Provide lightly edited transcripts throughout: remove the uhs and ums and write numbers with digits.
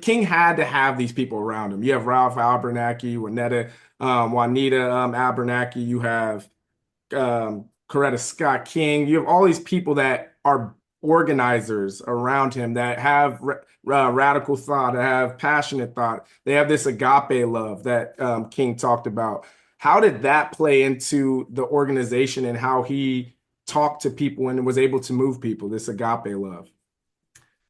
King had to have these people around him. You have Ralph Abernathy, Juanita Abernathy. You have Coretta Scott King. You have all these people that are organizers around him that have radical thought, that have passionate thought. They have this agape love that King talked about. How did that play into the organization and how he talked to people and was able to move people, this agape love?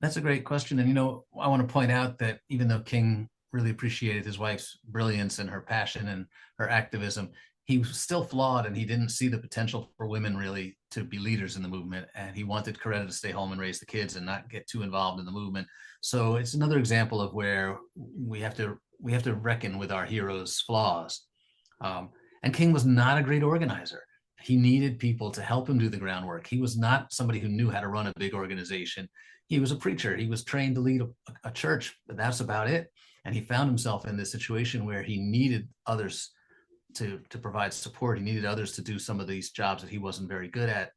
That's a great question. And, I want to point out that even though King really appreciated his wife's brilliance and her passion and her activism, he was still flawed and he didn't see the potential for women really to be leaders in the movement. And he wanted Coretta to stay home and raise the kids and not get too involved in the movement. So it's another example of where we have to reckon with our heroes' flaws. And King was not a great organizer. He needed people to help him do the groundwork. He was not somebody who knew how to run a big organization. He was a preacher. He was trained to lead a church, but that's about it. And he found himself in this situation where he needed others to provide support. He needed others to do some of these jobs that he wasn't very good at.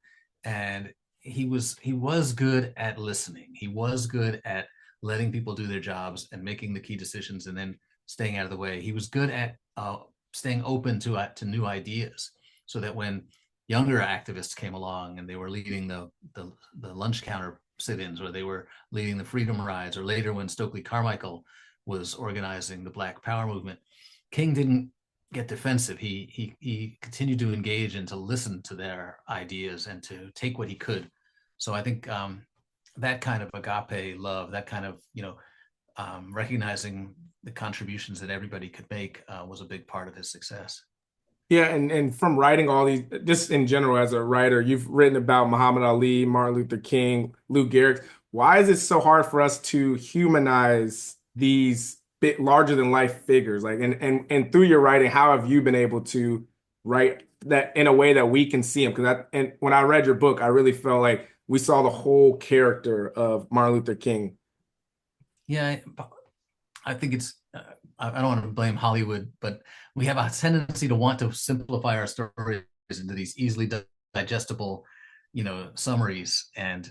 And he was good at listening. He was good at letting people do their jobs and making the key decisions and then staying out of the way. He was good at staying open to new ideas, so that when younger activists came along and they were leading the lunch counter sit-ins, or they were leading the freedom rides, or later when Stokely Carmichael was organizing the Black Power movement, King didn't get defensive. He continued to engage and to listen to their ideas and to take what he could. So I think that kind of agape love, that kind of recognizing the contributions that everybody could make was a big part of his success. Yeah, and from writing all these, just in general as a writer, you've written about Muhammad Ali, Martin Luther King, Lou Gehrig. Why is it so hard for us to humanize these bit larger than life figures? Like, and through your writing, how have you been able to write that in a way that we can see him? And when I read your book, I really felt like we saw the whole character of Martin Luther King. Yeah, I think I don't want to blame Hollywood, but we have a tendency to want to simplify our stories into these easily digestible, summaries. And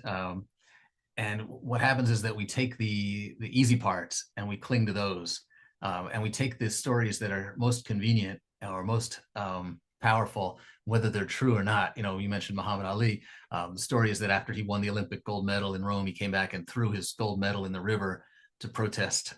what happens is that we take the easy parts and we cling to those, and we take the stories that are most convenient or most powerful, whether they're true or not. You mentioned Muhammad Ali. The story is that after he won the Olympic gold medal in Rome, he came back and threw his gold medal in the river to protest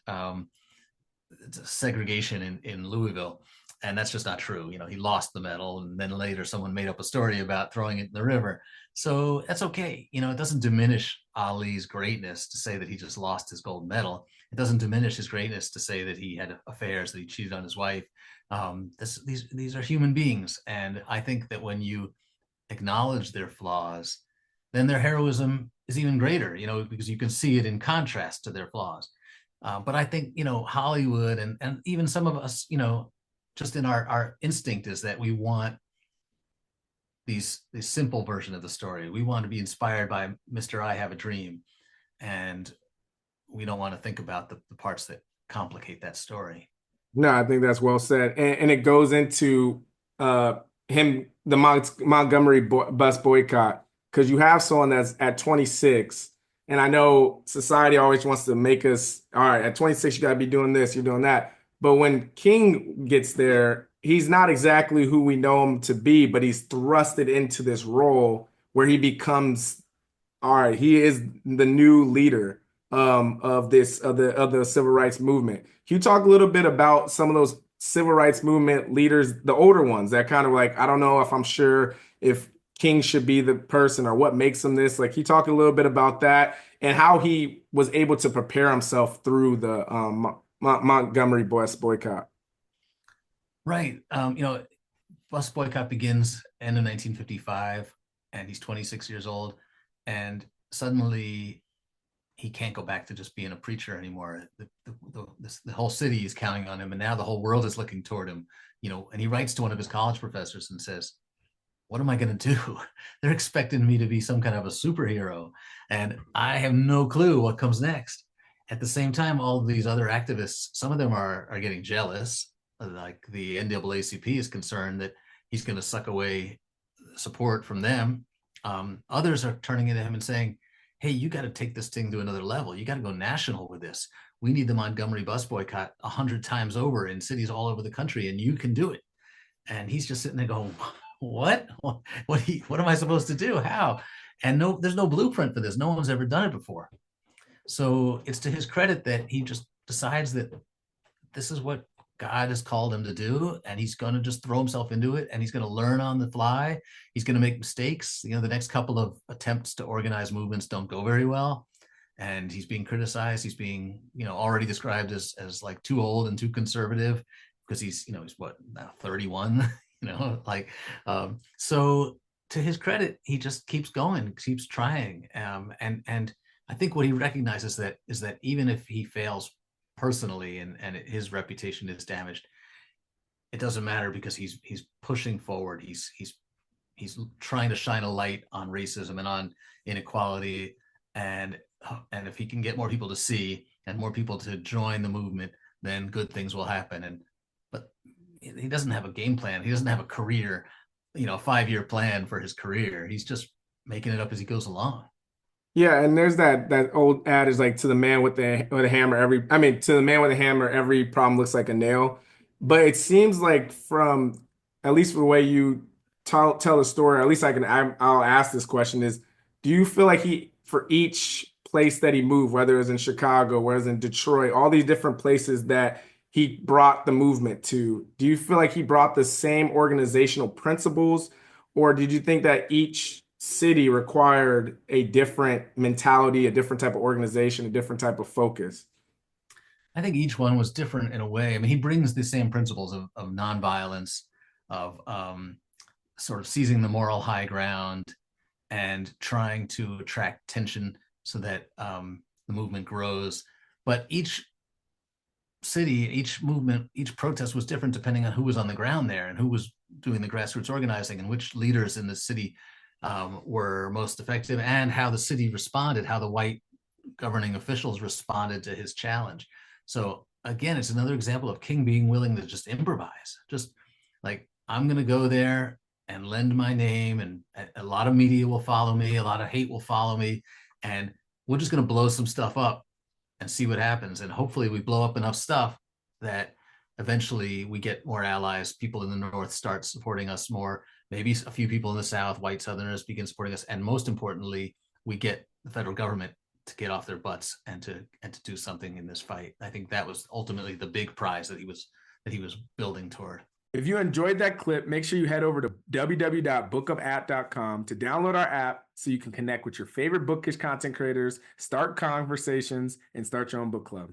segregation in Louisville. And that's just not true. He lost the medal, and then later someone made up a story about throwing it in the river. So that's okay. It doesn't diminish Ali's greatness to say that he just lost his gold medal. It doesn't diminish his greatness to say that he had affairs, that he cheated on his wife. These are human beings. And I think that when you acknowledge their flaws, then their heroism is even greater, because you can see it in contrast to their flaws. But I think, Hollywood and even some of us, just in our instinct is that we want these simple version of the story. We want to be inspired by Mr. I Have a Dream. And we don't want to think about the parts that complicate that story. No, I think that's well said, and it goes into the Montgomery bus boycott, because you have someone that's at 26, and I know society always wants to make us, all right, at 26 you got to be doing this, you're doing that, but when King gets there, he's not exactly who we know him to be, but he's thrusted into this role where he becomes, all right, he is the new leader of the civil rights movement. Can you talk a little bit about some of those civil rights movement leaders, the older ones that kind of like, I don't know if I'm sure if King should be the person or what makes him this. Like, can you talk a little bit about that and how he was able to prepare himself through the Montgomery bus boycott? Right. Bus boycott begins end of 1955, and he's 26 years old, and suddenly he can't go back to just being a preacher anymore. The whole city is counting on him, and now the whole world is looking toward him. And he writes to one of his college professors and says, "What am I going to do? They're expecting me to be some kind of a superhero, and I have no clue what comes next." At the same time, all of these other activists, some of them are getting jealous. Like the NAACP is concerned that he's going to suck away support from them. Others are turning into him and saying, "Hey, you got to take this thing to another level. You got to go national with this. we need the Montgomery bus boycott 100 times over in cities all over the country, and you can do it. And he's just sitting there going, what am I supposed to do? How? And no, there's no blueprint for this. No one's ever done it before. So it's to his credit that he just decides that this is what God has called him to do, and he's going to just throw himself into it, and he's going to learn on the fly. He's going to make mistakes. The next couple of attempts to organize movements don't go very well, and he's being criticized. He's being, already described as like too old and too conservative, because he's what, now 31, so to his credit, he just keeps going, keeps trying. And I think what he recognizes is that even if he fails personally and his reputation is damaged, it doesn't matter, because he's pushing forward. He's trying to shine a light on racism and on inequality, and if he can get more people to see and more people to join the movement, then good things will happen. But he doesn't have a game plan. He doesn't have a career, a 5-year plan for his career. He's just making it up as he goes along. Yeah, and there's that old adage, like, to the man with the hammer, to the man with a hammer, every problem looks like a nail. But it seems like, from at least the way you tell the story, or at least I'll ask this question is, do you feel like for each place that he moved, whether it was in Chicago, whether it was in Detroit, all these different places that he brought the movement to, do you feel like he brought the same organizational principles, or did you think that each city required a different mentality, a different type of organization, a different type of focus? I think each one was different in a way. I mean, he brings the same principles of nonviolence, of sort of seizing the moral high ground and trying to attract attention so that the movement grows. But each city, each movement, each protest was different depending on who was on the ground there and who was doing the grassroots organizing, and which leaders in the city were most effective, and how the city responded, how the white governing officials responded to his challenge. So again, it's another example of King being willing to just improvise. Just like, I'm going to go there and lend my name, and a lot of media will follow me, a lot of hate will follow me, and we're just going to blow some stuff up and see what happens. And hopefully we blow up enough stuff that eventually we get more allies. People in the North start supporting us more. Maybe a few people in the South, white Southerners, begin supporting us. And most importantly, we get the federal government to get off their butts and to do something in this fight. I think that was ultimately the big prize that he was building toward. If you enjoyed that clip, make sure you head over to www.bookupapp.com to download our app so you can connect with your favorite bookish content creators, start conversations, and start your own book club.